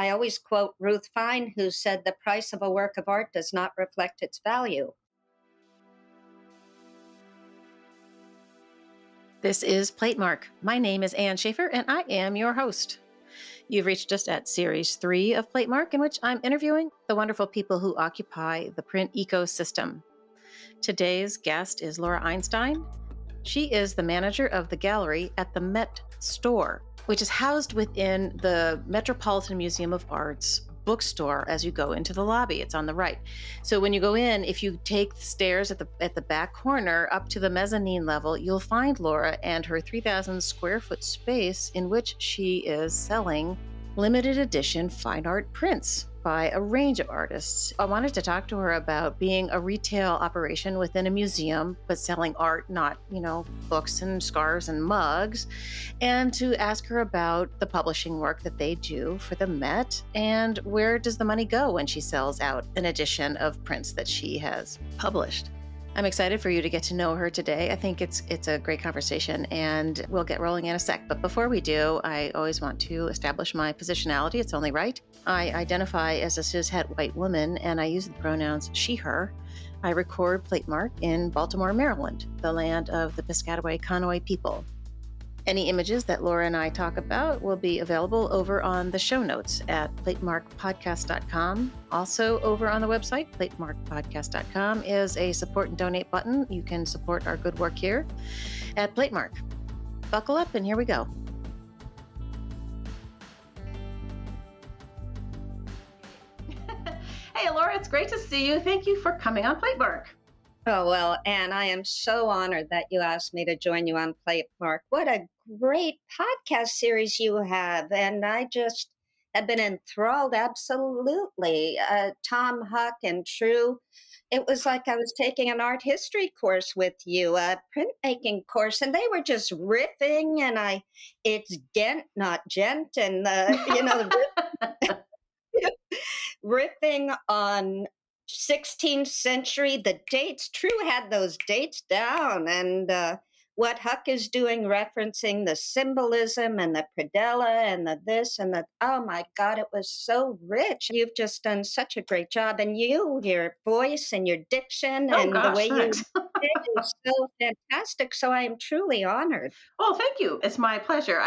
I always quote Ruth Fine, who said, "The price of a work of art does not reflect its value." This is Platemark. My name is Ann Shafer, and I am your host. You've reached us at Series 3 of Platemark, in which I'm interviewing the wonderful people who occupy the print ecosystem. Today's guest is Laura Einstein. She is the manager of the gallery at the Met Store, which is housed within the Metropolitan Museum of Art's bookstore as you go into the lobby. It's on the right. So when you go in, if you take the stairs at the back corner up to the mezzanine level, you'll find Laura and her 3,000 square foot space in which she is selling limited edition fine art prints by a range of artists. I wanted to talk to her about being a retail operation within a museum, but selling art, not, books and scarves and mugs, and to ask her about the publishing work that they do for the Met and where does the money go when she sells out an edition of prints that she has published. I'm excited for you to get to know her today. I think it's a great conversation, and we'll get rolling in a sec. But before we do, I always want to establish my positionality. It's only right. I identify as a cishet white woman, and I use the pronouns she, her. I record Platemark in Baltimore, Maryland, the land of the Piscataway Conoy people. Any images that Laura and I talk about will be available over on the show notes at platemarkpodcast.com. Also over on the website, platemarkpodcast.com, is a support and donate button. You can support our good work here at Platemark. Buckle up and here we go. Hey, Laura, it's great to see you. Thank you for coming on Platemark. Oh, well, Anne, I am so honored that you asked me to join you on Platemark. What a great podcast series you have. And I just have been enthralled, absolutely. Tom, Huck, and True. It was like I was taking an art history course with you, a printmaking course, and they were just riffing, and it's Ghent, not gent, and, riffing on 16th century, the dates. True had those dates down, and what Huck is doing, referencing the symbolism and the predella and the this and the, oh my God, it was so rich. You've just done such a great job. And your voice and your diction and the way Thanks. you did is so fantastic. So I am truly honored. Oh, thank you. It's my pleasure.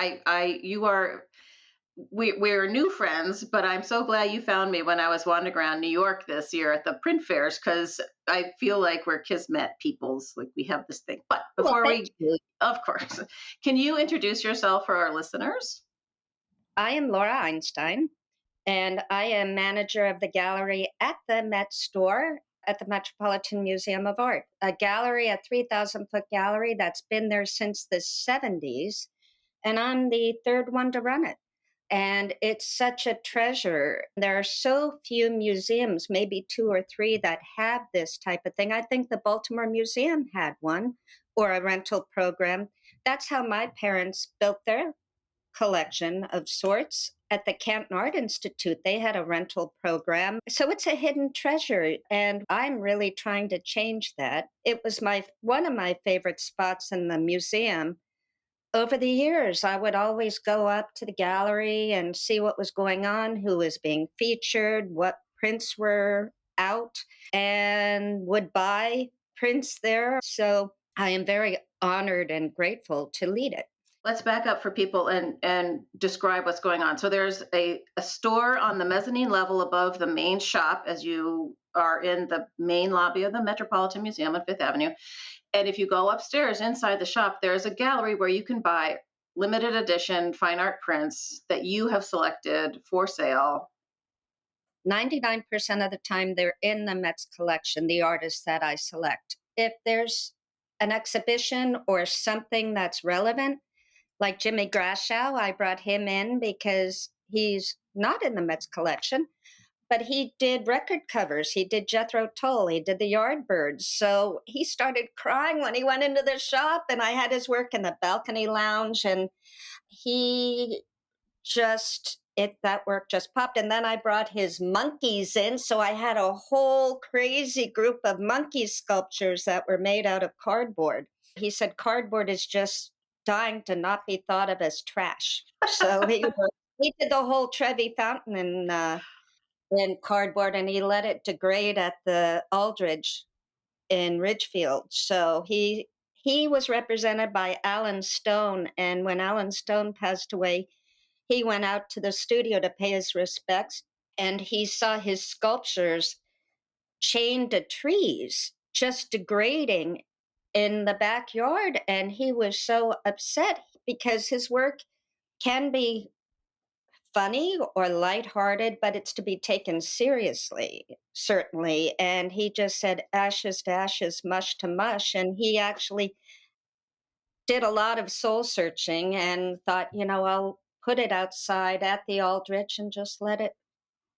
We're new friends, but I'm so glad you found me when I was wandering around New York this year at the print fairs, because I feel like we're kismet peoples. Like we have this thing. But Well, thank you. of course, can you introduce yourself for our listeners? I am Laura Einstein, and I am manager of the gallery at the Met Store at the Metropolitan Museum of Art, a gallery, a 3,000 foot gallery that's been there since the 70s. And I'm the third one to run it. And it's such a treasure. There are so few museums, maybe two or three, that have this type of thing. I think the Baltimore Museum had one, or a rental program. That's how my parents built their collection of sorts. At the Canton Art Institute, they had a rental program. So it's a hidden treasure, and I'm really trying to change that. It was one of my favorite spots in the museum. Over the years, I would always go up to the gallery and see what was going on, who was being featured, what prints were out, and would buy prints there. So I am very honored and grateful to lead it. Let's back up for people and describe what's going on. So there's a store on the mezzanine level above the main shop as you are in the main lobby of the Metropolitan Museum on Fifth Avenue. And if you go upstairs inside the shop, there's a gallery where you can buy limited edition fine art prints that you have selected for sale. 99% of the time, they're in the Met's collection, the artists that I select. If there's an exhibition or something that's relevant, like Jimmy Grashow, I brought him in because he's not in the Met's collection, but he did record covers. He did Jethro Tull. He did the Yardbirds. So he started crying when he went into the shop, and I had his work in the balcony lounge, and that work just popped. And then I brought his monkeys in. So I had a whole crazy group of monkey sculptures that were made out of cardboard. He said cardboard is just dying to not be thought of as trash. So he was he did the whole Trevi Fountain in cardboard, and he let it degrade at the Aldridge in Ridgefield. So he was represented by Alan Stone, and when Alan Stone passed away, he went out to the studio to pay his respects, and he saw his sculptures chained to trees, just degrading in the backyard, and he was so upset because his work can be funny or lighthearted, but it's to be taken seriously, certainly. And he just said, ashes to ashes, mush to mush. And he actually did a lot of soul searching and thought, I'll put it outside at the Aldrich and just let it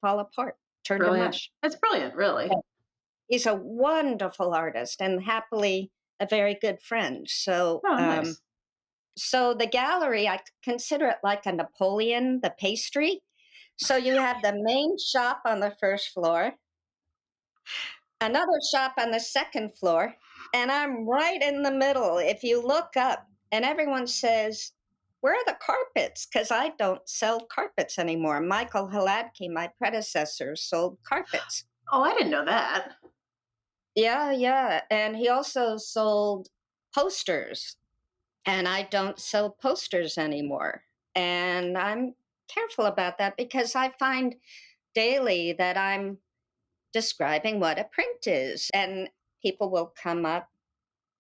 fall apart, turn to Brilliant. mush. It's brilliant, really. Yeah. He's a wonderful artist and happily a very good friend. Oh, nice. So the gallery, I consider it like a Napoleon, the pastry. So you have the main shop on the first floor, another shop on the second floor, and I'm right in the middle. If you look up, and everyone says, where are the carpets? Because I don't sell carpets anymore. Michael Haladky, my predecessor, sold carpets. Oh, I didn't know that. Yeah, yeah. And he also sold posters, and I don't sell posters anymore. And I'm careful about that because I find daily that I'm describing what a print is. And people will come up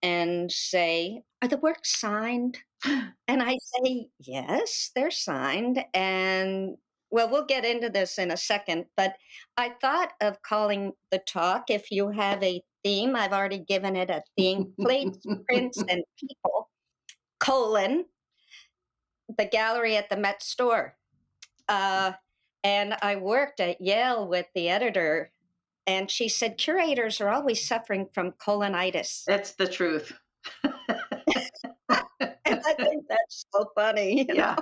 and say, are the works signed? And I say, yes, they're signed. And well, we'll get into this in a second, but I thought of calling the talk, if you have a theme, I've already given it a theme, plates, prints, and people, colon, the gallery at the Met store. Uh, and I worked at Yale with the editor, and she said curators are always suffering from colonitis. It's the truth. And I think that's so funny, Yeah.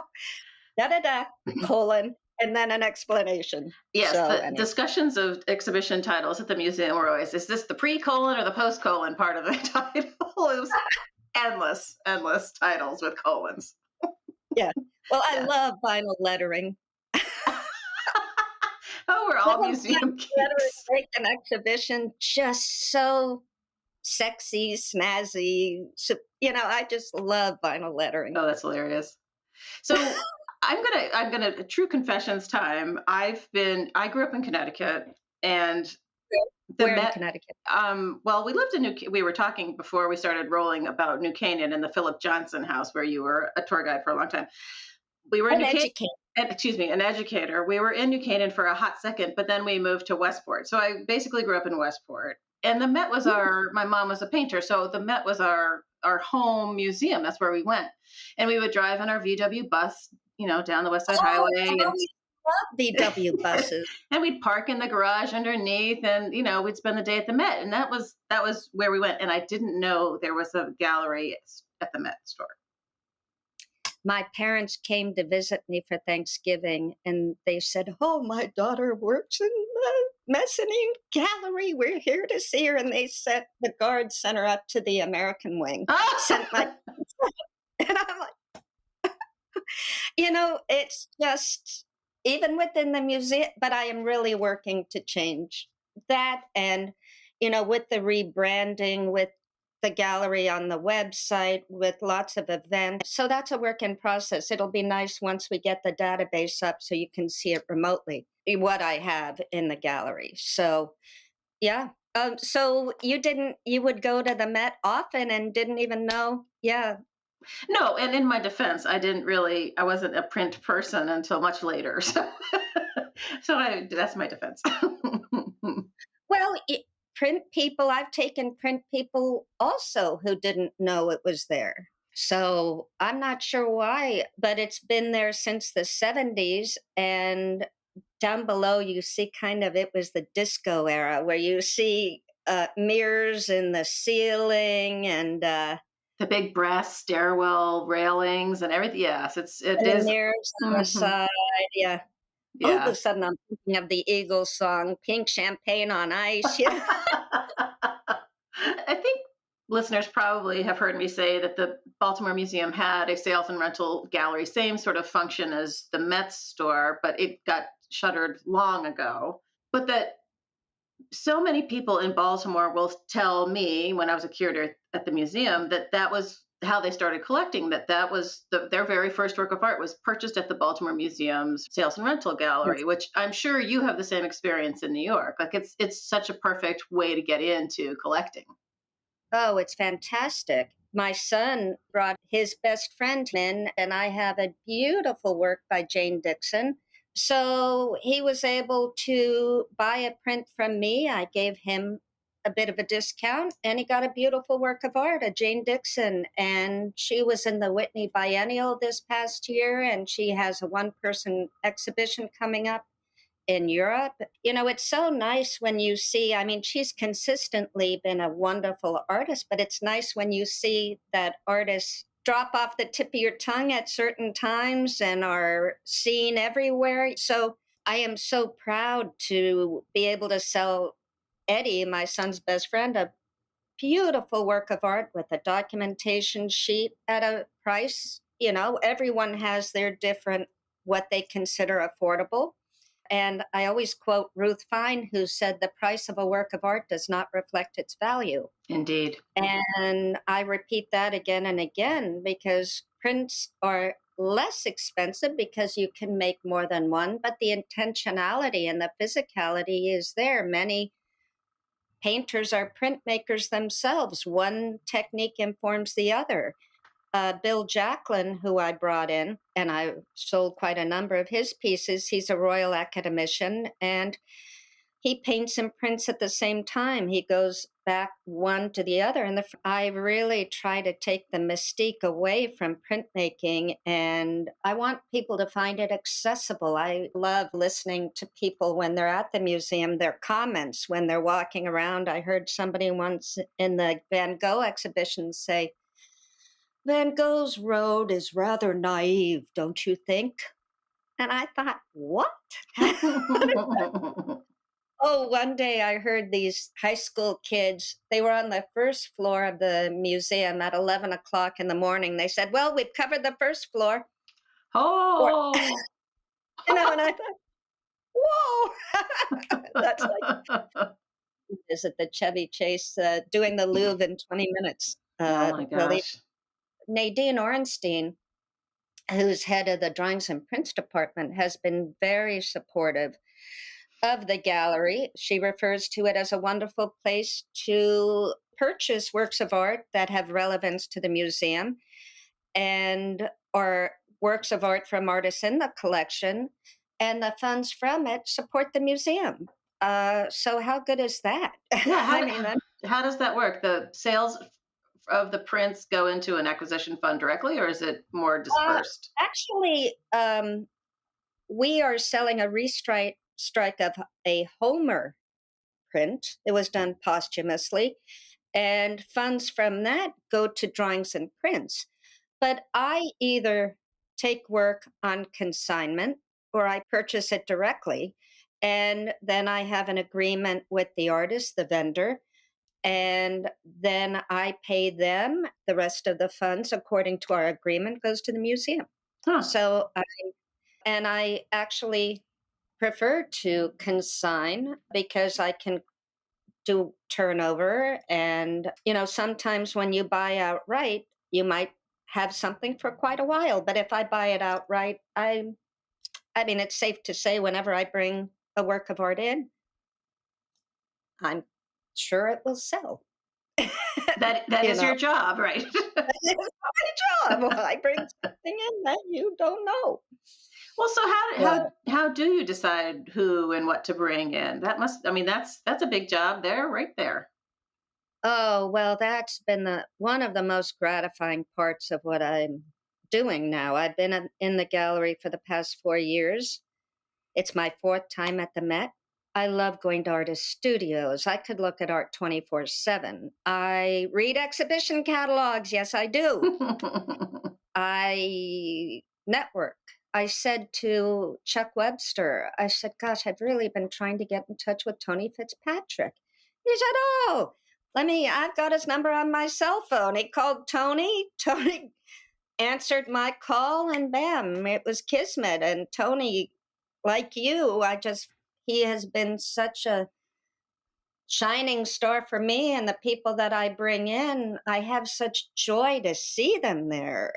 da da da, colon, and then an explanation. Yes, So, the anyway, discussions of exhibition titles at the museum were always, is this the pre-colon or the post-colon part of the title? It was endless, endless titles with colons. yeah. Well, I Yeah. love vinyl lettering. Oh, we're all Little museum vinyl lettering geeks. make an exhibition just so sexy, snazzy. So, I just love vinyl lettering. Oh, that's hilarious. So I'm gonna true confessions time. I grew up in Connecticut, and the Where in Met. Connecticut? Well, we lived in we were talking before we started rolling about New Canaan and the Philip Johnson house where you were a tour guide for a long time. We were in An New Canaan. educator. Excuse me, an educator. We were in New Canaan for a hot second, but then we moved to Westport. So I basically grew up in Westport. And the Met was my mom was a painter. So the Met was our home museum. That's where we went. And we would drive in our VW bus, down the West Side Oh, Highway, I always love VW buses. and we'd park in the garage underneath, and we'd spend the day at the Met. And that was where we went. And I didn't know there was a gallery at the Met store. My parents came to visit me for Thanksgiving, and they said, "Oh, my daughter works in the Mezzanine Gallery. We're here to see her." And they sent the guards sent her up to the American wing. Sent my and I'm like, it's just even within the museum. But I am really working to change that, and with the rebranding, with the gallery on the website, with lots of events. So that's a work in process. It'll be nice once we get the database up so you can see it remotely, what I have in the gallery. So, yeah. So you would go to the Met often and didn't even know? Yeah. No, and in my defense, I wasn't a print person until much later. So that's my defense. Well, print people, I've taken print people also who didn't know it was there. So I'm not sure why, but it's been there since the 70s. And down below, you see kind of it was the disco era where you see mirrors in the ceiling The big brass stairwell railings and everything. Yes, it and the is. mirrors on the Mhm. side. Yeah. All of a Yeah. sudden, I'm thinking of the Eagles song, Pink Champagne on Ice. Yeah. I think listeners probably have heard me say that the Baltimore Museum had a sales and rental gallery, same sort of function as the Met's store, but it got shuttered long ago. But that so many people in Baltimore will tell me when I was a curator at the museum that that was how they started collecting, that was their very first work of art was purchased at the Baltimore Museum's sales and rental gallery, which I'm sure you have the same experience in New York. Like it's such a perfect way to get into collecting. Oh, it's fantastic. My son brought his best friend in, and I have a beautiful work by Jane Dixon. So he was able to buy a print from me. I gave him a bit of a discount, and he got a beautiful work of art, a Jane Dixon. And she was in the Whitney Biennial this past year, and she has a one person exhibition coming up in Europe. It's so nice when you see, I mean, she's consistently been a wonderful artist, but it's nice when you see that artists drop off the tip of your tongue at certain times and are seen everywhere. So I am so proud to be able to sell Eddie, my son's best friend, a beautiful work of art with a documentation sheet at a price. Everyone has their different, what they consider affordable. And I always quote Ruth Fine, who said, "The price of a work of art does not reflect its value." Indeed. And I repeat that again and again because prints are less expensive because you can make more than one, but the intentionality and the physicality is there. Many painters are printmakers themselves. One technique informs the other. Bill Jacklin, who I brought in, and I sold quite a number of his pieces. He's a Royal Academician, and he paints and prints at the same time. He goes back one to the other. And I really try to take the mystique away from printmaking, and I want people to find it accessible. I love listening to people when they're at the museum, their comments when they're walking around. I heard somebody once in the Van Gogh exhibition say, "Van Gogh's road is rather naive, don't you think?" And I thought, what? Oh, one day I heard these high school kids, they were on the first floor of the museum at 11 o'clock in the morning. They said, "Well, we've covered the first floor." Or, Oh. and I thought, whoa, that's like visit the Chevy Chase, doing the Louvre in 20 minutes. Oh my gosh. Nadine Orenstein, who's head of the Drawings and Prints department, has been very supportive of the gallery. She refers to it as a wonderful place to purchase works of art that have relevance to the museum and or works of art from artists in the collection, and the funds from it support the museum. So how good is that? Yeah, I mean, how does that work? The sales of the prints go into an acquisition fund directly, or is it more uh, dispersed? actually, we are selling a strike of a Homer print. It was done posthumously, and funds from that go to drawings and prints. But I either take work on consignment or I purchase it directly. And then I have an agreement with the artist, the vendor, and then I pay them. The rest of the funds, according to our agreement, goes to the museum. Huh. So, and I actually prefer to consign because I can do turnover. And, sometimes when you buy outright, you might have something for quite a while. But if I buy it outright, I mean, it's safe to say whenever I bring a work of art in, I'm sure it will sell. That you is know, your job, right? it's my job. Well, I bring something in that you don't know. Well, so Well, how do you decide who and what to bring in? That must, I mean, that's a big job there, right there. oh, well, that's been the one of the most gratifying parts of what I'm doing now. I've been in the gallery for the past 4 years. It's my fourth time at the Met. I love going to artist studios. I could look at art 24/7. I read exhibition catalogs. Yes, I do. I network. I said to Chuck Webster, I said, "Gosh, I've really been trying to get in touch with Tony Fitzpatrick." He said, "Oh, I've got his number on my cell phone. He called Tony. Tony answered my call, and bam, it was kismet. And Tony, like you, he has been such a shining star for me and the people that I bring in. I have such joy to see them there.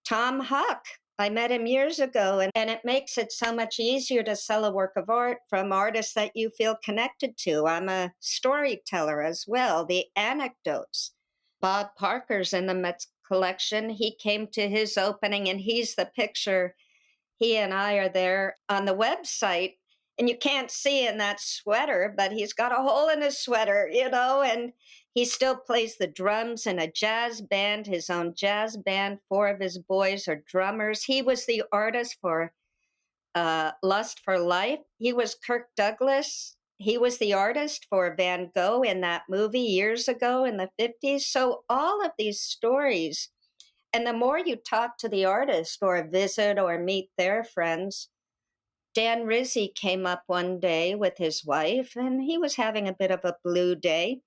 Tom Huck, I met him years ago, and it makes it so much easier to sell a work of art from artists that you feel connected to. I'm a storyteller as well, the anecdotes. Bob Parker's in the Met's collection. He came to his opening, and he's the picture. He and I are there on the website, and you can't see in that sweater, but he's got a hole in his sweater, and he still plays the drums in a jazz band, his own jazz band. Four of his boys are drummers. He was the artist for Lust for Life. He was Kirk Douglas. He was the artist for Van Gogh in that movie years ago in the 50s. So all of these stories, and the more you talk to the artist or visit or meet their friends, Dan Rizzi came up one day with his wife, and he was having a bit of a blue day.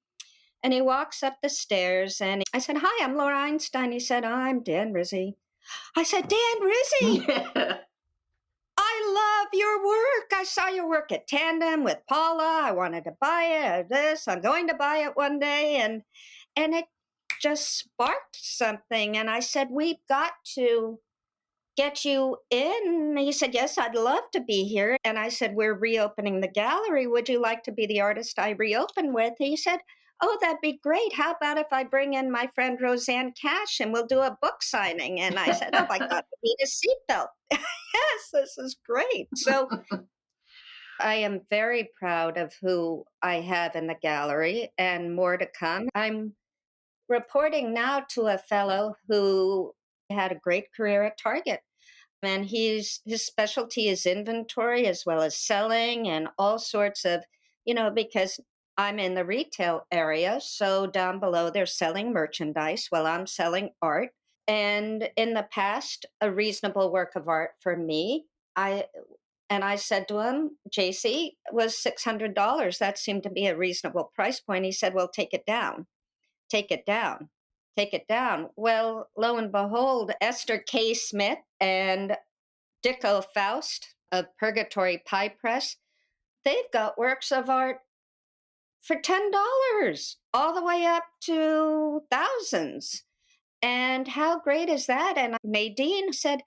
And he walks up the stairs, and I said, "Hi, I'm Laura Einstein." He said, "I'm Dan Rizzi." I said, "Dan Rizzi, I love your work. I saw your work at Tandem with Paula. I wanted to buy it. This, I'm going to buy it one day." And it just sparked something. And I said, "We've got to get you in." He said, "Yes, I'd love to be here." And I said, "We're reopening the gallery. Would you like to be the artist I reopen with?" He said, "Oh, that'd be great. How about if I bring in my friend Roseanne Cash and we'll do a book signing?" And I said, "Oh my God, we need a seatbelt." Yes, this is great. So I am very proud of who I have in the gallery and more to come. I'm reporting now to a fellow who had a great career at Target. And his specialty is inventory as well as selling and all sorts of, because I'm in the retail area. So down below, they're selling merchandise while I'm selling art. And in the past, a reasonable work of art for me, I I said to him, "JC, was $600. That seemed to be a reasonable price point." He said, "Well, take it down, take it down, take it down." Well, lo and behold, Esther K. Smith and Dicko Faust of Purgatory Pie Press, they've got works of art for $10 all the way up to thousands. And how great is that? And Nadine said,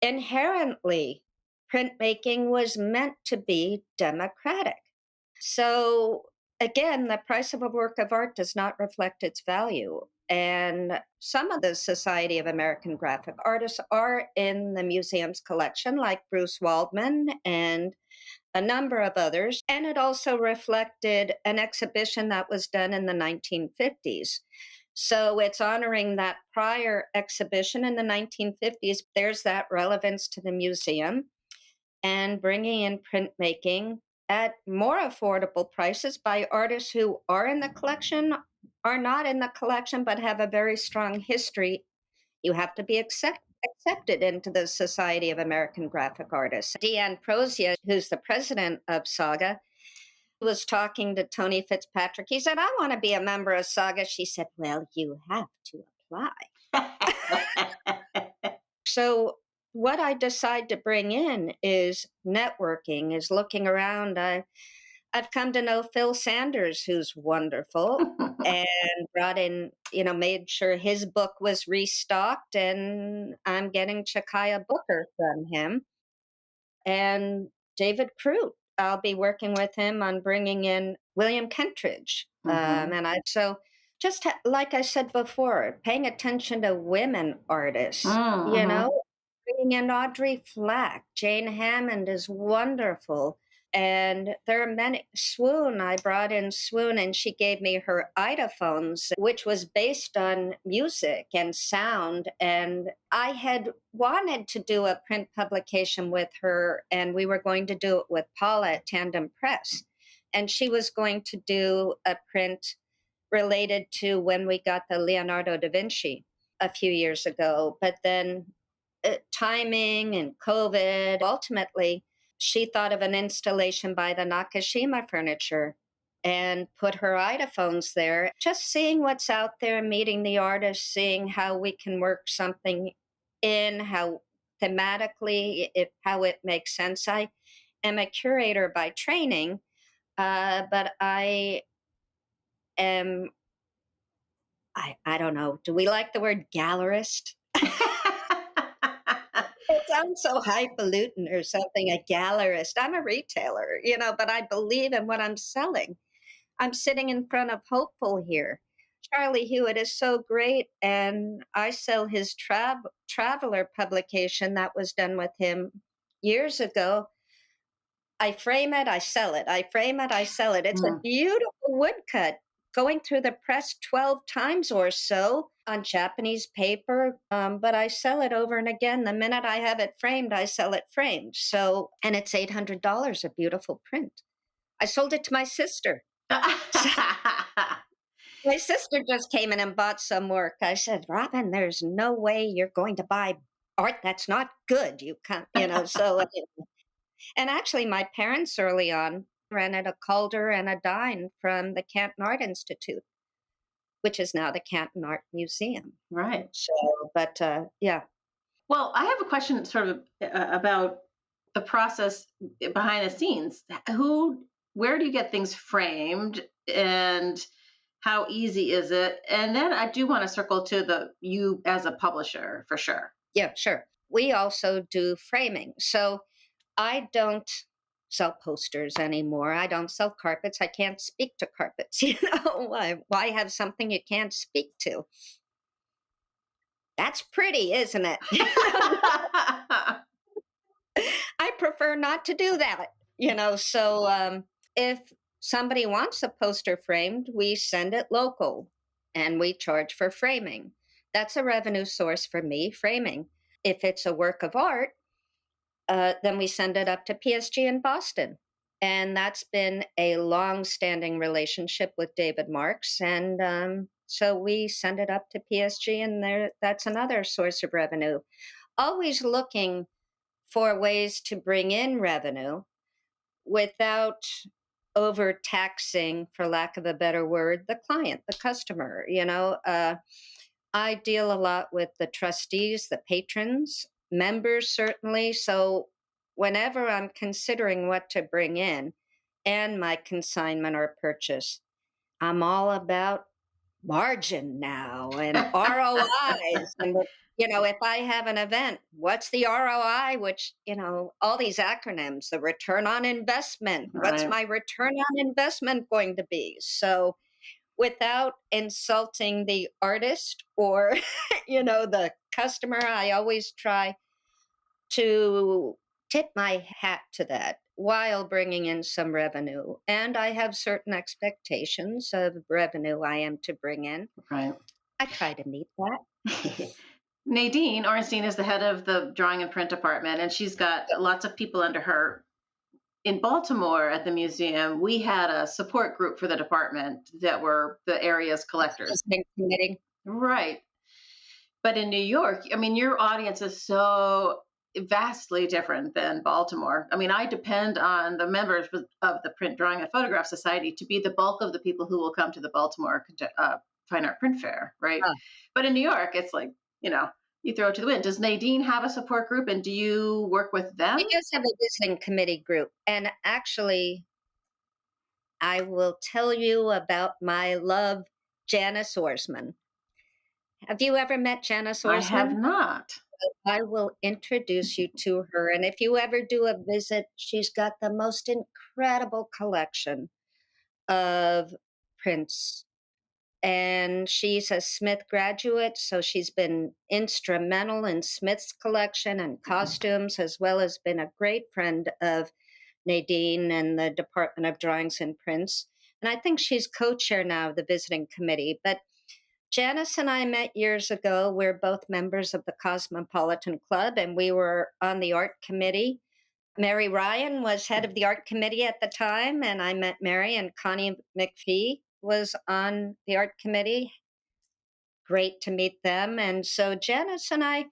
inherently, printmaking was meant to be democratic. So again, the price of a work of art does not reflect its value. And some of the Society of American Graphic Artists are in the museum's collection, like Bruce Waldman and a number of others. And it also reflected an exhibition that was done in the 1950s. So it's honoring that prior exhibition in the 1950s. There's that relevance to the museum and bringing in printmaking at more affordable prices by artists who are in the collection, are not in the collection, but have a very strong history. You have to be accepted into the Society of American Graphic Artists. Deanne Prozia, who's the president of Saga, was talking to Tony Fitzpatrick. He said, "I want to be a member of Saga." She said, "Well, you have to apply." So what I decide to bring in is networking, is looking around. I've come to know Phil Sanders, who's wonderful, and brought in, made sure his book was restocked, and I'm getting Chakaya Booker from him. And David Crute, I'll be working with him on bringing in William Kentridge. So just like I said before, paying attention to women artists, Mm-hmm. bringing in Audrey Flack. Jane Hammond is wonderful. And there are many. Swoon, I brought in Swoon, and she gave me her Idaphones, which was based on music and sound. And I had wanted to do a print publication with her, and we were going to do it with Paula at Tandem Press. And she was going to do a print related to when we got the Leonardo da Vinci a few years ago. But then timing and COVID, ultimately, she thought of an installation by the Nakashima Furniture and put her idophones there. Just seeing what's out there, meeting the artists, seeing how we can work something in, how thematically, how it makes sense. I am a curator by training, but am, I don't know, do we like the word gallerist? It sounds so highfalutin or something, a gallerist. I'm a retailer, but I believe in what I'm selling. I'm sitting in front of Hopeful here. Charlie Hewitt is so great, and I sell his Traveler publication that was done with him years ago. I frame it, I sell it. I frame it, I sell it. It's a Mm, beautiful woodcut going through the press 12 times or so on Japanese paper, but I sell it over and again. The minute I have it framed, I sell it framed. So, and it's $800, a beautiful print. I sold it to my sister. So my sister just came in and bought some work. I said, Robin, there's no way you're going to buy art that's not good. You can't, and actually, my parents early on rented a Calder and a Dine from the Canton Art Institute, which is now the Canton Art Museum. right. So, but yeah, Well, I have a question sort of about the process behind the scenes. Where do you get things framed, and how easy is it? And then I do want to circle to you as a publisher for sure. yeah, sure. We also do framing. So I don't sell posters anymore. I don't sell carpets. I can't speak to carpets. Why have something you can't speak to? That's pretty, isn't it? I prefer not to do that. So if somebody wants a poster framed, we send it local and we charge for framing. That's a revenue source for me, framing. If it's a work of art, then we send it up to PSG in Boston. And that's been a long standing relationship with David Marks. And so we send it up to PSG, and that's another source of revenue. Always looking for ways to bring in revenue without overtaxing, for lack of a better word, the client, the customer. I deal a lot with the trustees, the patrons, members, certainly. So whenever I'm considering what to bring in and my consignment or purchase, I'm all about margin now and ROIs. And, if I have an event, what's the ROI? Which, all these acronyms, the return on investment. What's Right. my return on investment going to be? So, without insulting the artist or, the customer, I always try to tip my hat to that while bringing in some revenue. And I have certain expectations of revenue I am to bring in. Right. I try to meet that. Nadine Ornstein is the head of the drawing and print department, and she's got lots of people under her. In Baltimore at the museum, we had a support group for the department that were the area's collectors. Listening committee. Right. But in New York, I mean, your audience is so vastly different than Baltimore. I mean, I depend on the members of the Print Drawing and Photograph Society to be the bulk of the people who will come to the Baltimore Fine Art Print Fair, right? Ah, But in New York, it's like, you know, you throw it to the wind. Does Nadine have a support group, and do you work with we them? just have a visiting committee group. And actually, I will tell you about my love, Janice Orsman. Have you ever met Janice I have Orsman? not. I will introduce you to her. And if you ever do a visit, she's got the most incredible collection of prints. And she's a Smith graduate, so she's been instrumental in Smith's collection and costumes, as well as been a great friend of Nadine and the Department of Drawings and Prints. And I think she's co chair now of the visiting committee. But Janice and I met years ago. We're both members of the Cosmopolitan Club, and we were on the art committee. Mary Ryan was head of the art committee at the time, and I met Mary, and Connie McPhee was on the art committee. Great to meet them. And so Janice and I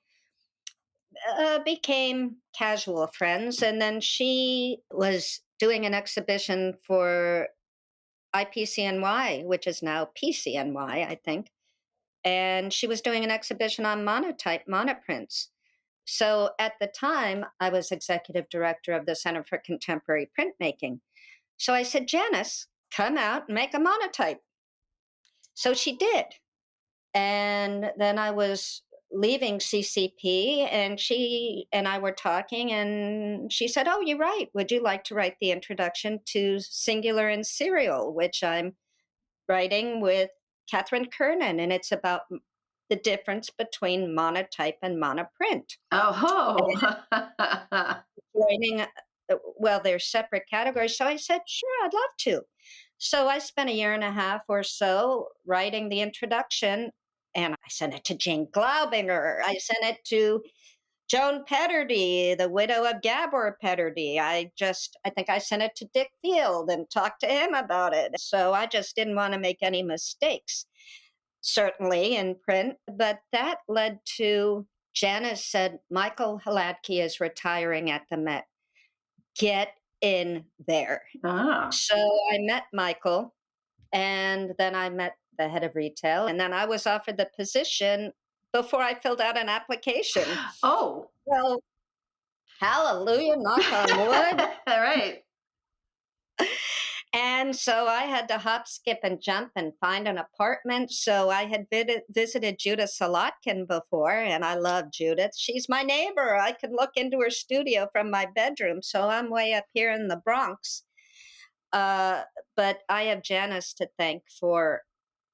became casual friends. And then she was doing an exhibition for IPCNY, which is now PCNY, I think. And she was doing an exhibition on monotype monoprints. So at the time, I was executive director of the Center for Contemporary Printmaking. So I said, Janice, come out and make a monotype. So she did. And then I was leaving CCP, and she and I were talking, and she said, oh, you're right. Would you like to write the introduction to Singular and Serial, which I'm writing with Catherine Kernan, and it's about the difference between monotype and monoprint. Oh, Joining, well, they're separate categories. So I said, sure, I'd love to. So I spent a year and a half or so writing the introduction, and I sent it to Jane Glaubinger. I sent it to Joan Petterdy, the widow of Gabor Petterdy. I think I sent it to Dick Field and talked to him about it. So I just didn't want to make any mistakes, certainly in print. But that led to Janice said, Michael Hladky is retiring at the Met. Get in there. ah, So I met Michael, and then I met the head of retail, and then I was offered the position before I filled out an application. oh, Well, hallelujah, knock on wood. all right. And so I had to hop, skip, and jump and find an apartment. So I had visited Judith Solotkin before, and I love Judith. She's my neighbor. I could look into her studio from my bedroom. So I'm way up here in the Bronx. Uh, but I have Janice to thank for,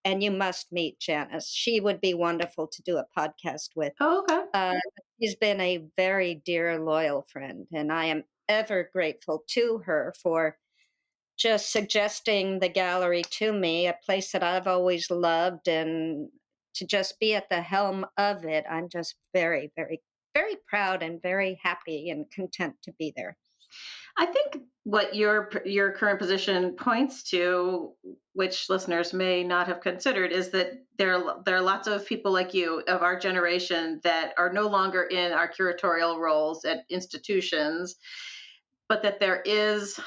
and you must meet Janice. She would be wonderful to do a podcast with. Oh, okay. Uh, she's been a very dear, loyal friend, and I am ever grateful to her for just suggesting the gallery to me, a place that I've always loved, and to just be at the helm of it. I'm just very, very, very proud and very happy and content to be there. I think what your current position points to, which listeners may not have considered, is that there are lots of people like you of our generation that are no longer in our curatorial roles at institutions, but that there is,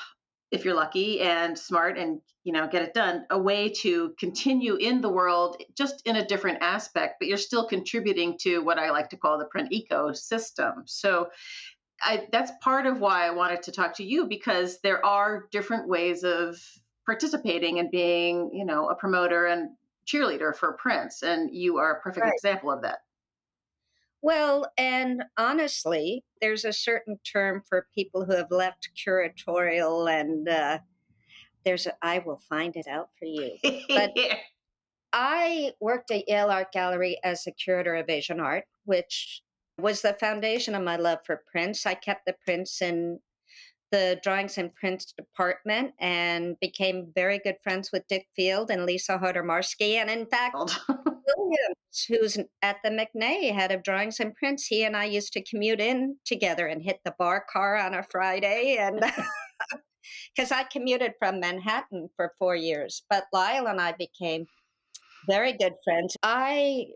if you're lucky and smart and get it done, a way to continue in the world just in a different aspect, but you're still contributing to what I like to call the print ecosystem. So that's part of why I wanted to talk to you, because there are different ways of participating and being, a promoter and cheerleader for prints, and you are a perfect Right. example of that. Well, and honestly, there's a certain term for people who have left curatorial, and I will find it out for you. But I worked at Yale Art Gallery as a curator of Asian art, which was the foundation of my love for prints. I kept the prints in the drawings and prints department and became very good friends with Dick Field and Lisa Hodermarsky. And in fact, Williams, who's at the McNay, head of drawings and prints, he and I used to commute in together and hit the bar car on a Friday. And because I commuted from Manhattan for 4 years, but Lyle and I became very good friends. I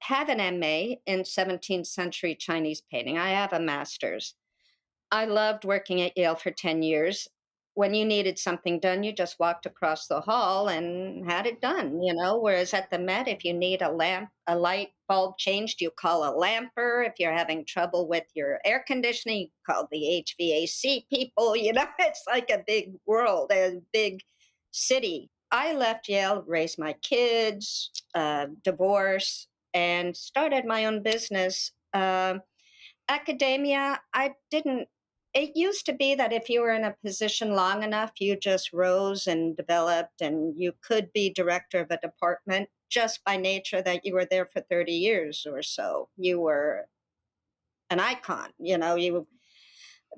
have an MA in 17th century Chinese painting. I have a master's. I loved working at Yale for 10 years. When you needed something done, you just walked across the hall and had it done, Whereas at the Met, if you need a light bulb changed, you call a lamper. If you're having trouble with your air conditioning, you call the HVAC people. It's like a big world, a big city. I left Yale, raised my kids, divorce, and started my own business. Academia, I didn't. It used to be that if you were in a position long enough, you just rose and developed, and you could be director of a department just by nature that you were there for 30 years or so. You were an icon,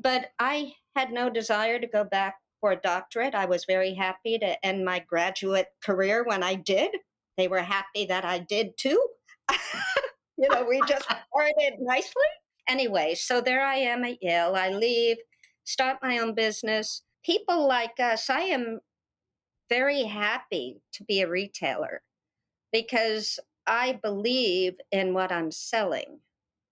but I had no desire to go back for a doctorate. I was very happy to end my graduate career when I did. They were happy that I did too. We just parted nicely. Anyway, so there I am at Yale. I leave, start my own business. People like us, I am very happy to be a retailer because I believe in what I'm selling.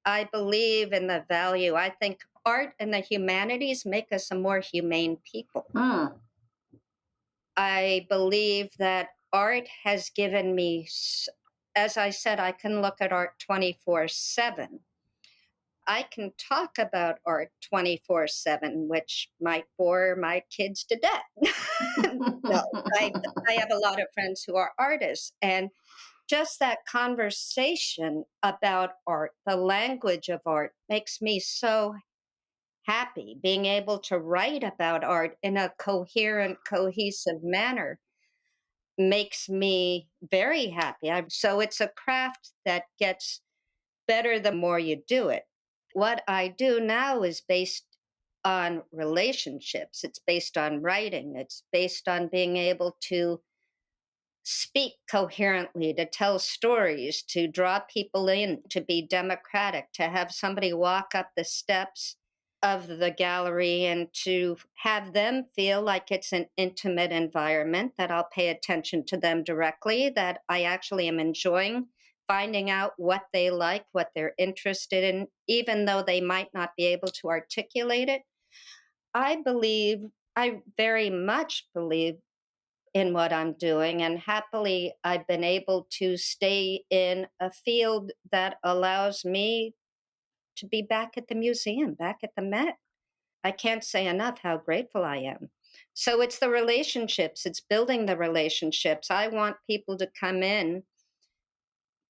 I believe in the value. I think art and the humanities make us a more humane people. Hmm. I believe that art has given me, as I said, I can look at art 24/7. I can talk about art 24/7, which might bore my kids to death. No, I, I have a lot of friends who are artists, and just that conversation about art, the language of art, makes me so happy. Being able to write about art in a coherent, cohesive manner makes me very happy. So it's a craft that gets better the more you do it. What I do now is based on relationships, it's based on writing, it's based on being able to speak coherently, to tell stories, to draw people in, to be democratic, to have somebody walk up the steps of the gallery and to have them feel like it's an intimate environment, that I'll pay attention to them directly, that I actually am enjoying finding out what they like, what they're interested in, even though they might not be able to articulate it. I very much believe in what I'm doing. And happily, I've been able to stay in a field that allows me to be back at the museum, back at the Met. I can't say enough how grateful I am. So it's the relationships, it's building the relationships. I want people to come in,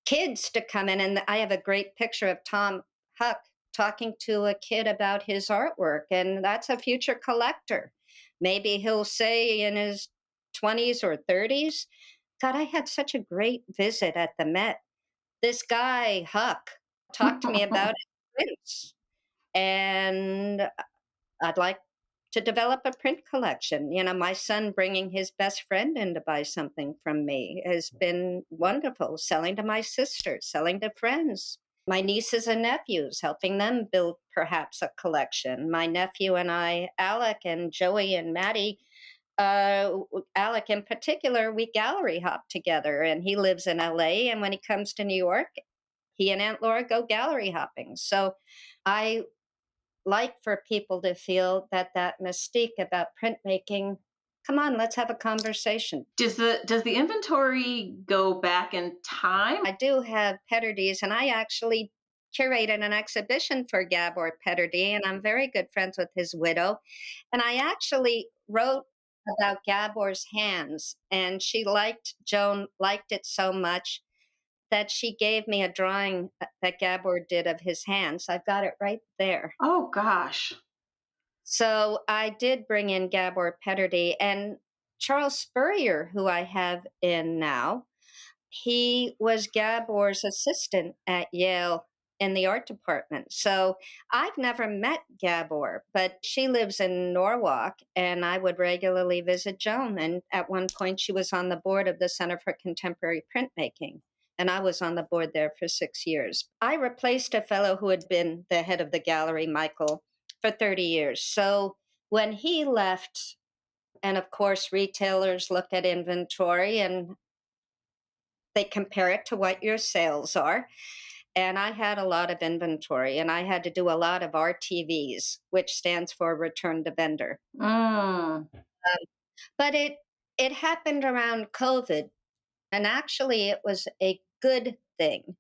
kids to come in. And I have a great picture of Tom Huck talking to a kid about his artwork. And that's a future collector. Maybe he'll say in his 20s or 30s, God, I had such a great visit at the Met. This guy, Huck, talked to me about his prints. And I'd like to develop a print collection. You know, my son bringing his best friend in to buy something from me has been wonderful. Selling to my sisters, selling to friends, my nieces and nephews, helping them build perhaps a collection. My nephew and I, Alec and Joey and Maddie, Alec in particular, we gallery hop together, and he lives in LA. And when he comes to New York, he and Aunt Laura go gallery hopping. So I like for people to feel that mystique about printmaking. Come on, let's have a conversation. Does the inventory go back in time? I do have Petterdies, and I actually curated an exhibition for Gabor Petterdy, and I'm very good friends with his widow. And I actually wrote about Gabor's hands, and Joan liked it so much that she gave me a drawing that Gabor did of his hands. I've got it right there. Oh gosh. So I did bring in Gabor Petterdy and Charles Spurrier, who I have in now. He was Gabor's assistant at Yale in the art department. So I've never met Gabor, but she lives in Norwalk, and I would regularly visit Joan. And at one point, she was on the board of the Center for Contemporary Printmaking. And I was on the board there for 6 years. I replaced a fellow who had been the head of the gallery, Michael, for 30 years. So when he left, and of course, retailers look at inventory and they compare it to what your sales are. And I had a lot of inventory, and I had to do a lot of RTVs, which stands for return to vendor. Mm. But it happened around COVID, and actually it was a good thing.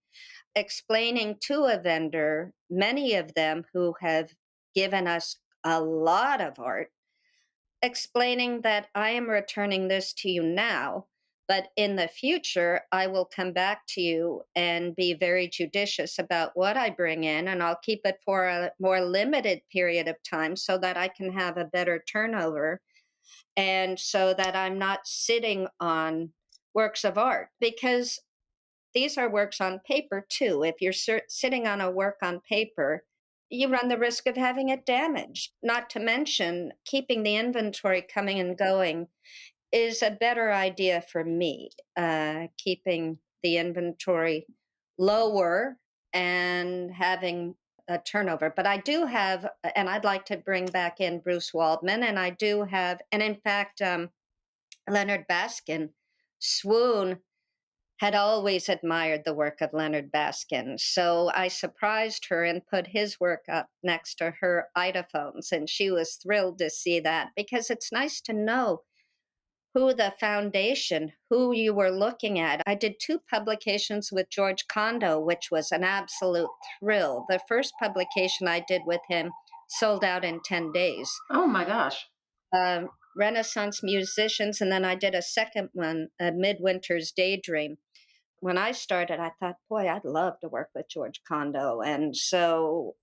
Explaining to a vendor, many of them who have given us a lot of art, explaining that I am returning this to you now, but in the future, I will come back to you and be very judicious about what I bring in, and I'll keep it for a more limited period of time so that I can have a better turnover and so that I'm not sitting on works of art, because these are works on paper too. If you're sitting on a work on paper, you run the risk of having it damaged. Not to mention, keeping the inventory coming and going is a better idea for me, keeping the inventory lower and having a turnover. But I do have, and I'd like to bring back in Bruce Waldman, and I do have, and in fact, Leonard Baskin, Swoon had always admired the work of Leonard Baskin. So I surprised her and put his work up next to her idophones. And she was thrilled to see that, because it's nice to know who the foundation, who you were looking at. I did two publications with George Condo, which was an absolute thrill. The first publication I did with him sold out in 10 days. Oh my gosh. Renaissance musicians, and then I did a second one, a Midwinter's Daydream. When I started, I thought, boy, I'd love to work with George Condo. And so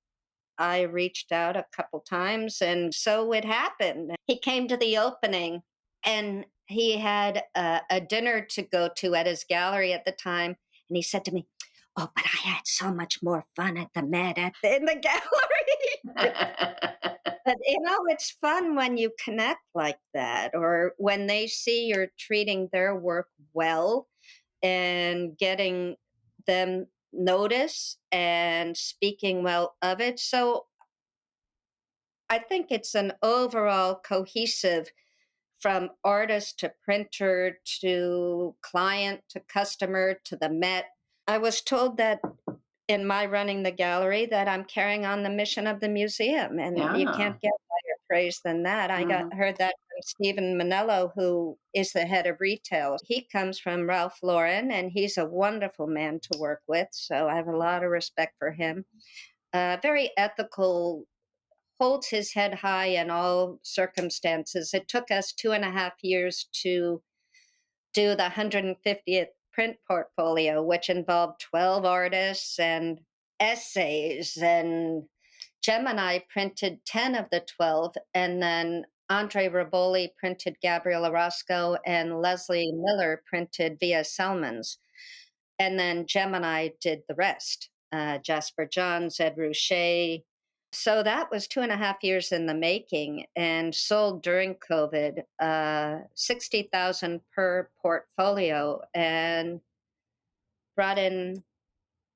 I reached out a couple times, and so it happened. He came to the opening, and he had a dinner to go to at his gallery at the time. And he said to me, "Oh, but I had so much more fun at the Met in the gallery." But it's fun when you connect like that, or when they see you're treating their work well and getting them notice and speaking well of it. So I think it's an overall cohesive, from artist to printer to client to customer to the Met. I was told that in my running the gallery that I'm carrying on the mission of the museum, and you Yeah. can't get higher praise than that. I got Mhm. heard that from Stephen Manello, who is the head of retail. He comes from Ralph Lauren, and he's a wonderful man to work with, so I have a lot of respect for him. Very ethical, holds his head high in all circumstances. It took us 2.5 years to do the 150th print portfolio, which involved 12 artists and essays. And Gemini printed 10 of the 12. And then Andre Riboli printed Gabriela Roscoe, and Leslie Miller printed Via Selmans. And then Gemini did the rest. Jasper Johns, Ed Ruscha. So that was 2.5 years in the making, and sold during COVID, 60,000 per portfolio, and brought in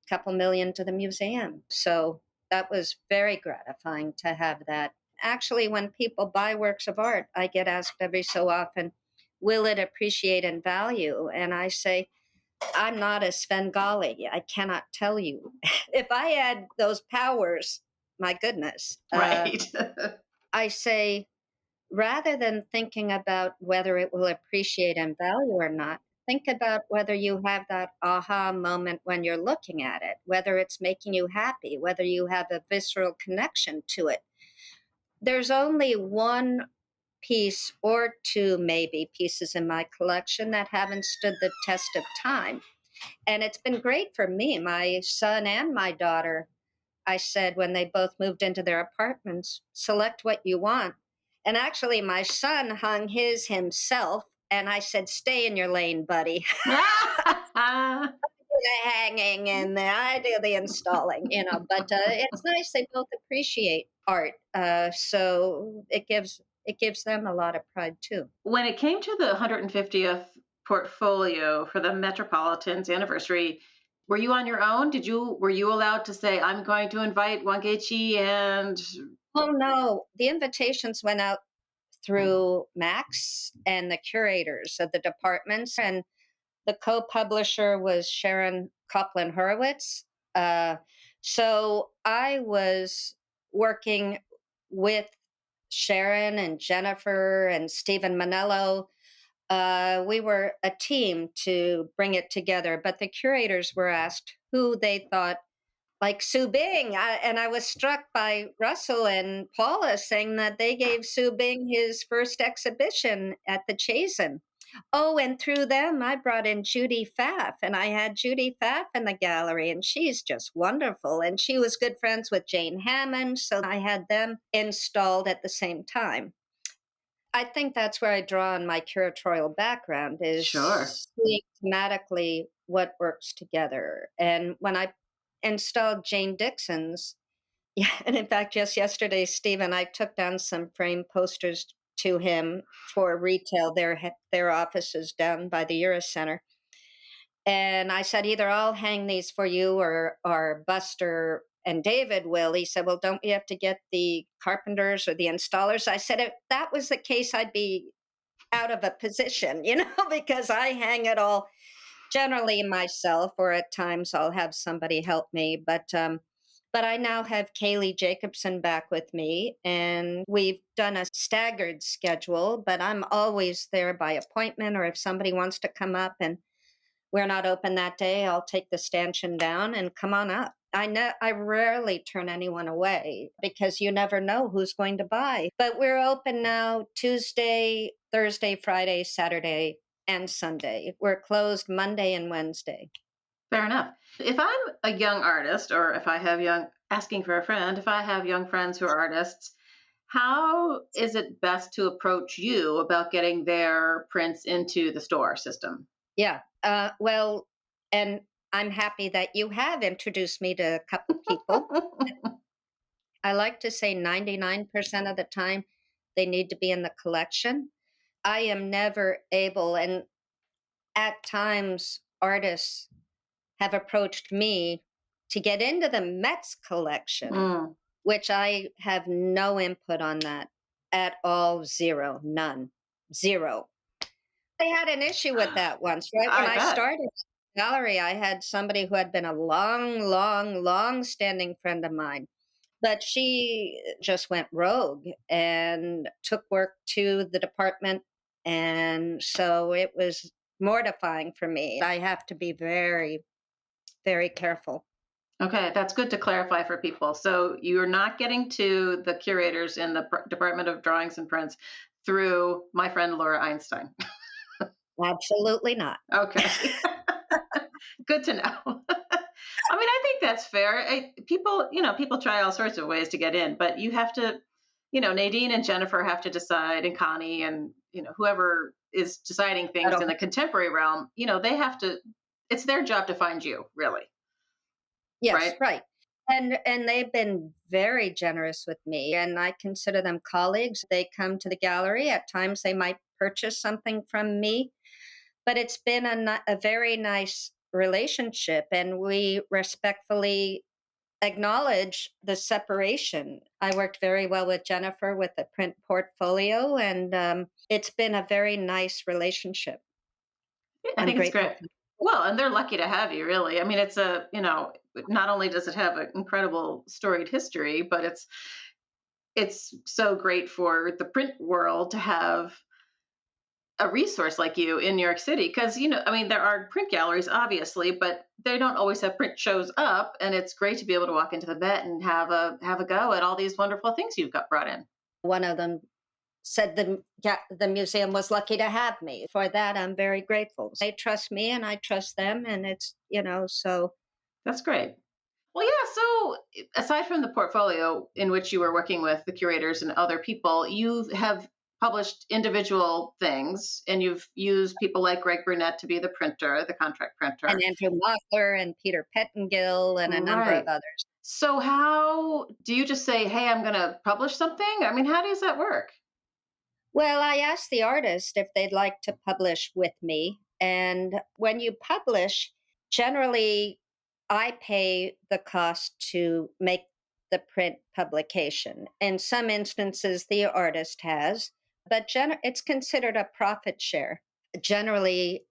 a couple million to the museum. So that was very gratifying to have that. Actually, when people buy works of art, I get asked every so often, will it appreciate in value? And I say, I'm not a Svengali. I cannot tell you. If I had those powers, my goodness, Right. I say, rather than thinking about whether it will appreciate in value or not, think about whether you have that aha moment when you're looking at it, whether it's making you happy, whether you have a visceral connection to it. There's only one piece or two, maybe, pieces in my collection that haven't stood the test of time. And it's been great for me. My son and my daughter, I said when they both moved into their apartments, select what you want. And actually, my son hung his himself. And I said, stay in your lane, buddy. The hanging and I do the installing, but it's nice. They both appreciate art. So it gives them a lot of pride too. When it came to the 150th portfolio for the Metropolitan's anniversary, were you on your own? Were you allowed to say, I'm going to invite Wangechi and Oh no, the invitations went out through Max and the curators of the departments, and the co-publisher was Sharon Copland Horowitz. Uh, so I was working with Sharon and Jennifer and Stephen Manello. We were a team to bring it together, but the curators were asked who they thought, like Sue Bing. And I was struck by Russell and Paula saying that they gave Sue Bing his first exhibition at the Chazen. Oh, and through them, I brought in Judy Pfaff, and I had Judy Pfaff in the gallery, and she's just wonderful. And she was good friends with Jane Hammond, so I had them installed at the same time. I think that's where I draw on my curatorial background, sure? is seeing thematically what works together. And when I installed Jane Dixon's, yeah, and in fact, just yesterday, Stephen, I took down some frame posters to him for retail. Their office is down by the Eurocenter. And I said, either I'll hang these for you, or Buster and David will. He said, well, don't we have to get the carpenters or the installers? I said, if that was the case, I'd be out of a position, because I hang it all generally myself, or at times I'll have somebody help me. But But I now have Kaylee Jacobson back with me, and we've done a staggered schedule, but I'm always there by appointment, or if somebody wants to come up and we're not open that day, I'll take the stanchion down and come on up. I rarely turn anyone away because you never know who's going to buy. But we're open now Tuesday, Thursday, Friday, Saturday, and Sunday. We're closed Monday and Wednesday. Fair enough. If I'm a young artist, or if I have young, asking for a friend, if I have young friends who are artists, how is it best to approach you about getting their prints into the store system? Yeah. Well, and I'm happy that you have introduced me to a couple people. I like to say 99% of the time they need to be in the collection. I am never able, and at times artists have approached me to get into the Met's collection, Mm, which I have no input on that at all. Zero, none, zero. I had an issue with that once, right? When I I bet. started the gallery, I had somebody who had been a long standing friend of mine, but she just went rogue and took work to the department. And so it was mortifying for me. I have to be very, very careful. Okay, that's good to clarify for people. So you're not getting to the curators in the Department of Drawings and Prints through my friend Laura Einstein. Absolutely not. Okay. Good to know. I mean, I think that's fair. People, people try all sorts of ways to get in, but you have to, Nadine and Jennifer have to decide, and Connie, and whoever is deciding I things don't. in the contemporary realm. They have to. It's their job to find you, really, Yes, right? right. And they've been very generous with me, and I consider them colleagues. They come to the gallery. At times they might purchase something from me, but it's been a very nice relationship, and we respectfully acknowledge the separation. I worked very well with Jennifer with the print portfolio, and it's been a very nice relationship. I I'm think it's grateful great. for. Well, and they're lucky to have you, really. I mean, it's not only does it have an incredible storied history, but it's so great for the print world to have a resource like you in New York City, because I mean, there are print galleries obviously, but they don't always have print shows up, and it's great to be able to walk into the Met and have a go at all these wonderful things you've got brought in. One of them said the museum was lucky to have me. For that, I'm very grateful. They trust me, and I trust them, and it's so. That's great. Well, yeah. So, aside from the portfolio in which you were working with the curators and other people, you have published individual things, and you've used people like Greg Burnett to be the printer, the contract And printer. Andrew Mockler and Peter Pettengill and a number of Right. others. So, how do you just say, "Hey, I'm going to publish something"? I mean, how does that work? Well, I asked the artist if they'd like to publish with me. And when you publish, generally, I pay the cost to make the print publication. In some instances, the artist has, but it's considered a profit share. Generally,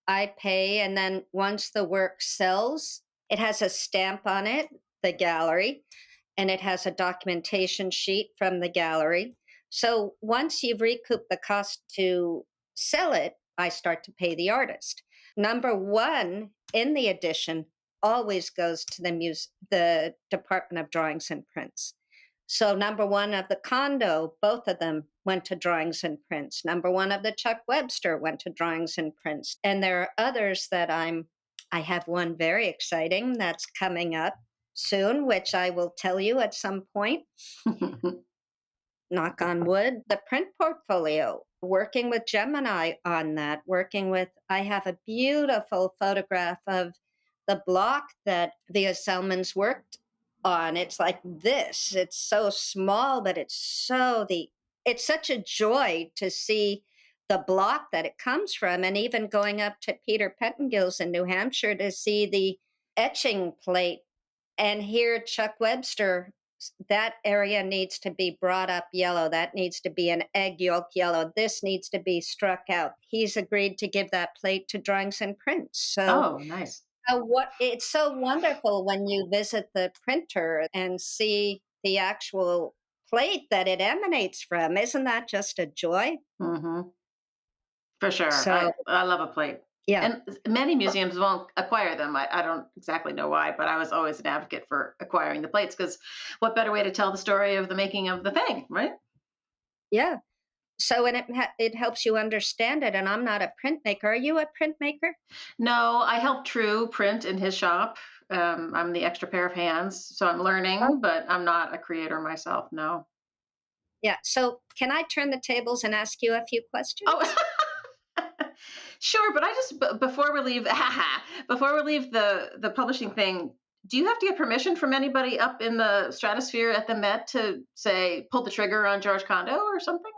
I pay, and then once the work sells, it has a stamp on it, the gallery, and it has a documentation sheet from the gallery. So once you've recouped the cost to sell it, I start to pay the artist. Number one in the edition always goes to the Department of Drawings and Prints. So number one of the condo, both of them went to drawings and prints. Number one of the Chuck Webster went to drawings and prints. And there are others that I have one very exciting that's coming up soon, which I will tell you at some point. Knock on wood. The print portfolio, working with Gemini on that, I have a beautiful photograph of the block that Via Selman's worked on. It's like this. It's so small, but it's such a joy to see the block that it comes from. And even going up to Peter Pettengill's in New Hampshire to see the etching plate and here Chuck Webster, that area needs to be brought up yellow. That needs to be an egg yolk yellow. This needs to be struck out. He's agreed to give that plate to drawings and prints. So Oh, nice. what it's so wonderful when you visit the printer and see the actual plate that it emanates from. Isn't that just a joy? Hmm. For sure. So, I love a plate. yeah. And many museums won't acquire them. I don't exactly know why, but I was always an advocate for acquiring the plates because what better way to tell the story of the making of the thing, right? Yeah. So, and it helps you understand it. And I'm not a printmaker. Are you a printmaker? No, I help True print in his shop. I'm the extra pair of hands, so I'm Oh, learning, but I'm not a creator myself. No. yeah. So, can I turn the tables and ask you a few questions? Oh, sure. But I just before we leave, before we leave the publishing thing, do you have to get permission from anybody up in the stratosphere at the Met to say pull the trigger on George Condo or something?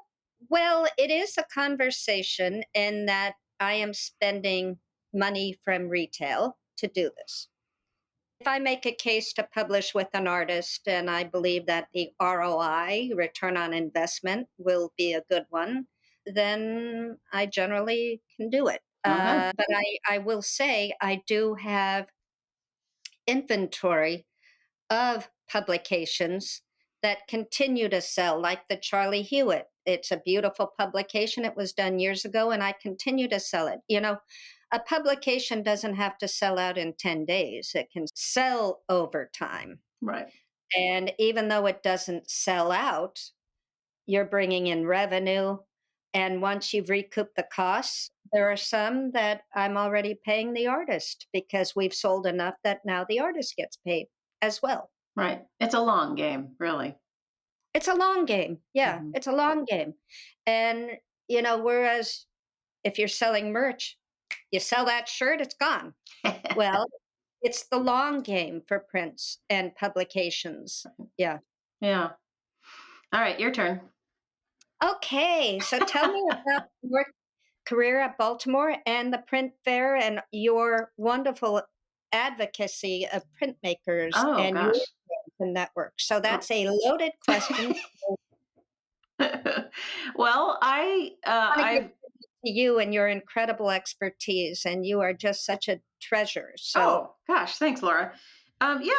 Well, it is a conversation in that I am spending money from retail to do this. If I make a case to publish with an artist and I believe that the ROI, return on investment, will be a good one, then I generally can do it. Okay. But I will say I do have inventory of publications that continue to sell, like the Charlie Hewitt. It's a beautiful publication. It was done years ago, and I continue to sell it. A publication doesn't have to sell out in 10 days, it can sell over time. Right. And even though it doesn't sell out, you're bringing in revenue. And once you've recouped the costs, there are some that I'm already paying the artist because we've sold enough that now the artist gets paid as well. Right. It's a long game, really. It's a long game. Yeah, Mhm. it's a long game. And, whereas if you're selling merch, you sell that shirt, it's gone. Well, it's the long game for prints and publications. Yeah. Yeah. All right, your turn. Okay. So tell me about your career at Baltimore and the print fair and your wonderful advocacy of printmakers Oh and your gosh. network. So that's a loaded question. Well, I want to give I've to you and your incredible expertise, and you are just such a treasure. So, oh gosh, thanks, Laura. Yeah,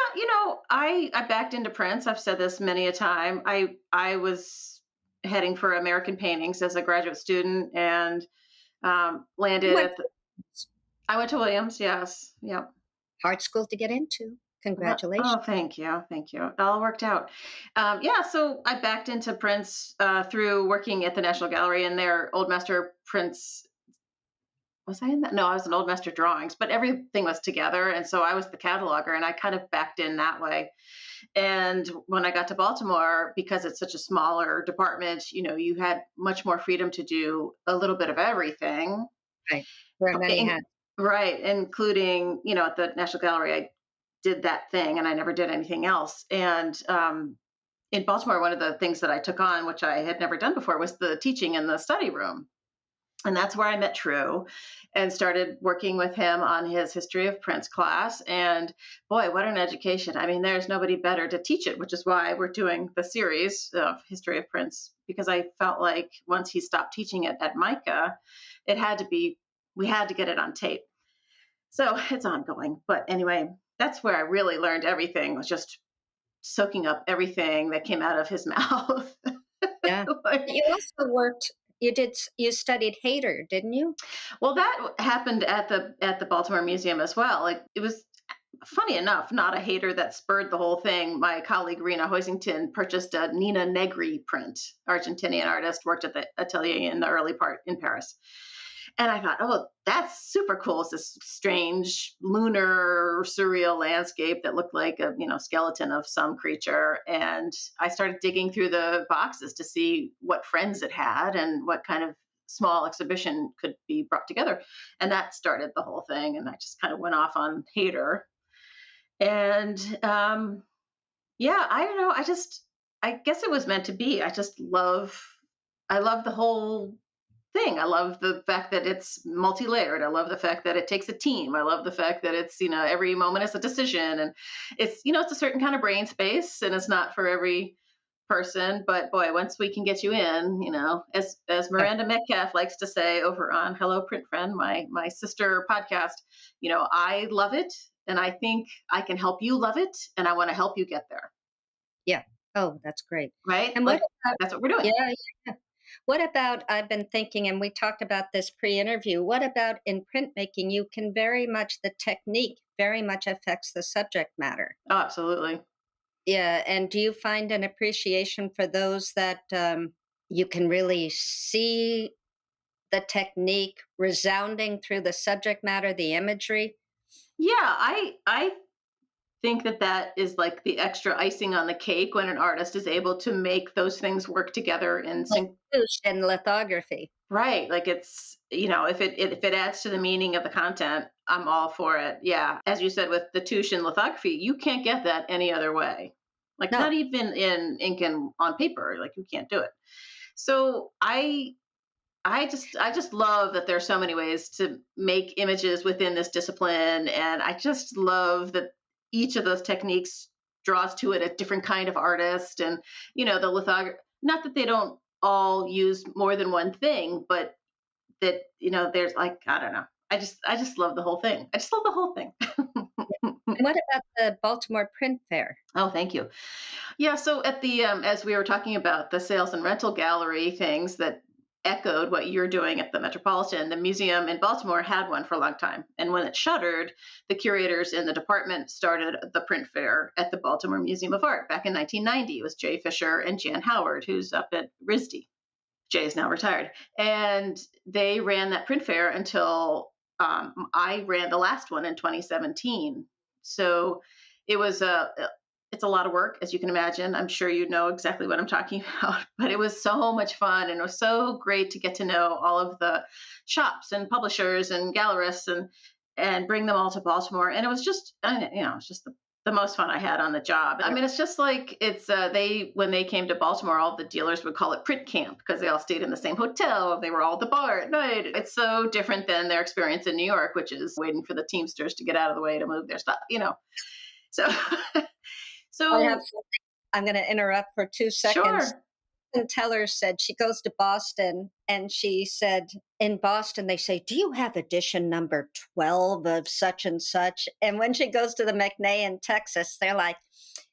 I backed into Prince. I've said this many a time. I was heading for American paintings as a graduate student and you landed went at the. to I went to Williams. Yes. Yep. hard school to get into. Oh, Congratulations. thank you, thank you. It all worked out. Yeah, so I backed into Prince through working at the National Gallery in their Old Master Prince. Was I in that? No, I was in Old Master Drawings, but everything was together, and so I was the cataloger, and I kind of backed in that way. And when I got to Baltimore, because it's such a smaller department, you had much more freedom to do a little bit of everything. Right. Wear many In- hats. right, including at the National Gallery, I did that thing, and I never did anything else. And in Baltimore, one of the things that I took on, which I had never done before, was the teaching in the study room. And that's where I met True and started working with him on his history of Prince class. And boy, what an education. I mean, there's nobody better to teach it, which is why we're doing the series of history of Prince, because I felt like once he stopped teaching it at Micah, it had to be, we had to get it on tape. So it's ongoing. But anyway, that's where I really learned everything, was just soaking up everything that came out of his mouth. Yeah. But you also you studied Hayter, didn't you? Well, that happened at the Baltimore Museum as well. Like, it was funny enough, not a hater that spurred the whole thing. My colleague Rena Hoisington purchased a Nina Negri print. Argentinian artist, worked at the atelier in the early part in Paris. And I thought, oh, that's super cool. It's this strange lunar surreal landscape that looked like a skeleton of some creature. And I started digging through the boxes to see what friends it had and what kind of small exhibition could be brought together. And that started the whole thing. And I just kind of went off on Hater. And yeah, I don't know. I guess it was meant to be. I love the whole thing. I love the fact that it's multi-layered. I love the fact that it takes a team. I love the fact that it's, every moment is a decision, and it's a certain kind of brain space, and it's not for every person, but boy, once we can get you in, as Miranda Metcalf likes to say over on Hello Print Friend, my sister podcast, I love it, and I think I can help you love it, and I want to help you get there. Yeah. Oh, that's great. Right? And what Like about, that's what we're doing. yeah, yeah. What about, I've been thinking, and we talked about this pre-interview, what about in printmaking? You can very much, the technique very much affects the subject matter. Oh, absolutely. Yeah. And do you find an appreciation for those that you can really see the technique resounding through the subject matter, the imagery? Yeah, I think that is like the extra icing on the cake when an artist is able to make those things work together in Like sync. touche and lithography. Right, like it's, if it adds to the meaning of the content, I'm all for it. Yeah, as you said with the touche and lithography, you can't get that any other way. Like not No, even in ink and on paper, like you can't do it. So I just love that there's so many ways to make images within this discipline, and I just love that each of those techniques draws to it a different kind of artist, and the lithography. Not that they don't all use more than one thing, but that there's like I don't know. I just love the whole thing. I just love the whole thing. and what about the Baltimore Print Fair? Oh, thank you. Yeah, so at the as we were talking about the sales and rental gallery things that echoed what you're doing at the Metropolitan, the museum in Baltimore had one for a long time. And when it shuttered, the curators in the department started the print fair at the Baltimore Museum of Art back in 1990. It was Jay Fisher and Jan Howard, who's up at RISD. Jay is now retired. And they ran that print fair until I ran the last one in 2017. So it was it's a lot of work, as you can imagine. I'm sure you know exactly what I'm talking about, but it was so much fun, and it was so great to get to know all of the shops and publishers and gallerists and bring them all to Baltimore. And it was just, it's just the most fun I had on the job. I mean, it's just like it's they when they came to Baltimore, all the dealers would call it print camp because they all stayed in the same hotel. They were all at the bar at night. It's so different than their experience in New York, which is waiting for the Teamsters to get out of the way to move their stuff. So I have so something. I'm going to interrupt for 2 seconds. sure. Susan Teller said she goes to Boston, and she said in Boston they say, "Do you have edition number 12 of such and such?" And when she goes to the McNay in Texas, they're like,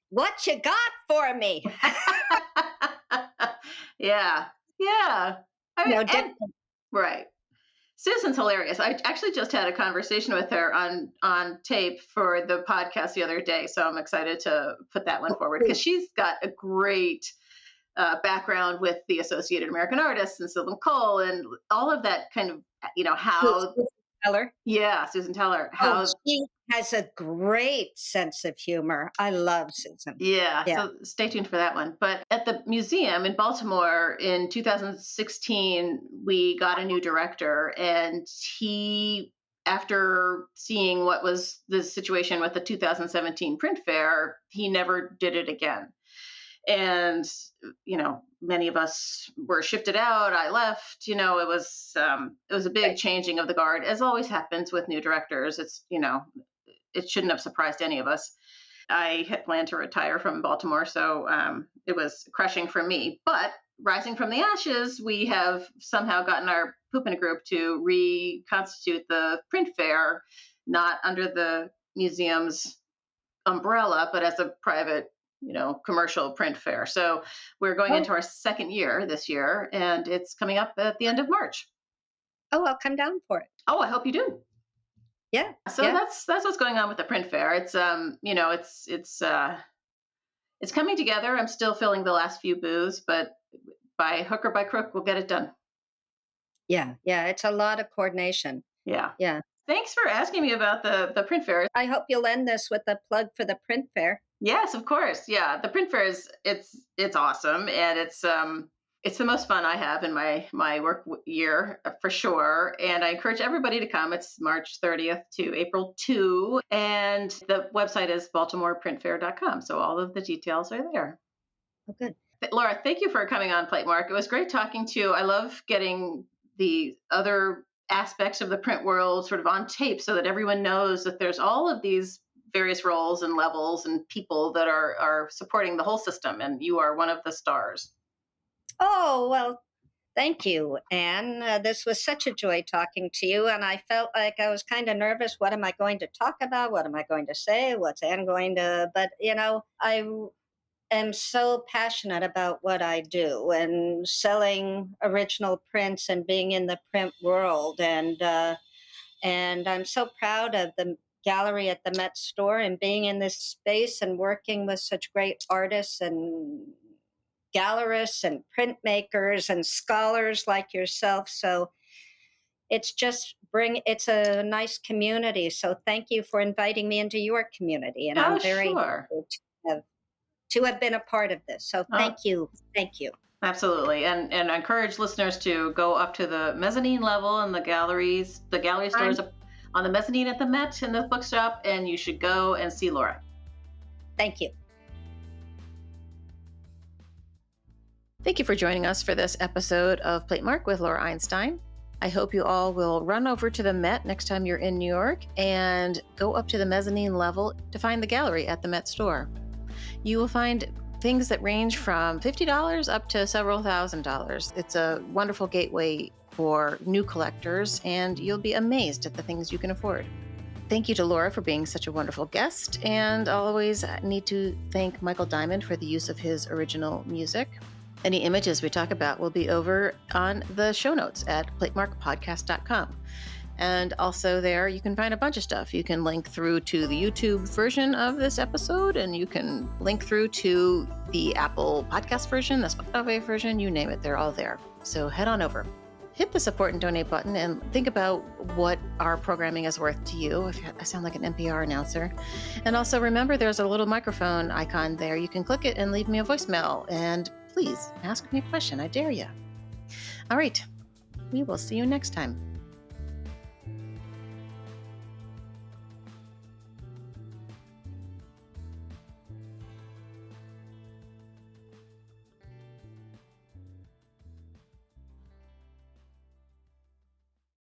"What you got for me?" Yeah. Yeah. I mean, and Different. right. Susan's hilarious. I actually just had a conversation with her on tape for the podcast the other day, so I'm excited to put that one forward because she's got a great background with the Associated American Artists and Sylvan Cole and all of that kind of how. Susan Teller. Yeah, Susan Teller, Oh, how. she has a great sense of humor. I love Susan. Yeah, Yeah. so stay tuned for that one. But at the museum in Baltimore in 2016, we got a new director, and he, after seeing what was the situation with the 2017 print fair, he never did it again. And many of us were shifted out. I left. It was a big Right. changing of the guard, as always happens with new directors. It shouldn't have surprised any of us. I had planned to retire from Baltimore, so it was crushing for me. But rising from the ashes, we have somehow gotten our poop in a group to reconstitute the print fair, not under the museum's umbrella, but as a private, commercial print fair. So we're going Oh, into our second year this year, and it's coming up at the end of March. oh, I'll come down for it. Oh, I hope you do. Yeah. So Yeah. that's what's going on with the print fair. It's coming together. I'm still filling the last few booths, but by hook or by crook, we'll get it done. Yeah. Yeah. It's a lot of coordination. Yeah. Yeah. Thanks for asking me about the print fair. I hope you'll end this with a plug for the print fair. Yes, of course. Yeah, the print fair is it's awesome, and it's the most fun I have in my work year for sure. And I encourage everybody to come. It's March 30th to April 2, and the website is baltimoreprintfair.com. So all of the details are there. Oh, good. Laura, thank you for coming on Platemark. It was great talking to you. I love getting the other aspects of the print world sort of on tape so that everyone knows that there's all of these various roles and levels and people that are supporting the whole system, and you are one of the stars. Oh, well, thank you, Anne. This was such a joy talking to you, and I felt like I was kind of nervous. What am I going to talk about? What am I going to say? What's Anne going to? But, am so passionate about what I do and selling original prints and being in the print world. And I'm so proud of the gallery at the Met Store and being in this space and working with such great artists and gallerists and printmakers and scholars like yourself. So it's a nice community. So thank you for inviting me into your community. And Oh, I'm very sure. happy to have been a part of this. So Oh, thank you. Thank you. absolutely. And I encourage listeners to go up to the mezzanine level and the gallery I'm, stores up on the mezzanine at the Met in the bookshop, and you should go and see Laura. Thank you. Thank you for joining us for this episode of Platemark with Laura Einstein. I hope you all will run over to the Met next time you're in New York and go up to the mezzanine level to find the gallery at the Met Store. You will find things that range from $50 up to several $1,000s. It's a wonderful gateway for new collectors, and you'll be amazed at the things you can afford. Thank you to Laura for being such a wonderful guest, and I'll always need to thank Michael Diamond for the use of his original music. Any images we talk about will be over on the show notes at platemarkpodcast.com. And also there, you can find a bunch of stuff. You can link through to the YouTube version of this episode, and you can link through to the Apple podcast version, the Spotify version, you name it, they're all there. So head on over. Hit the support and donate button and think about what our programming is worth to you. I sound like an NPR announcer. And also remember, there's a little microphone icon there. You can click it and leave me a voicemail. And please ask me a question. I dare you. All right. We will see you next time.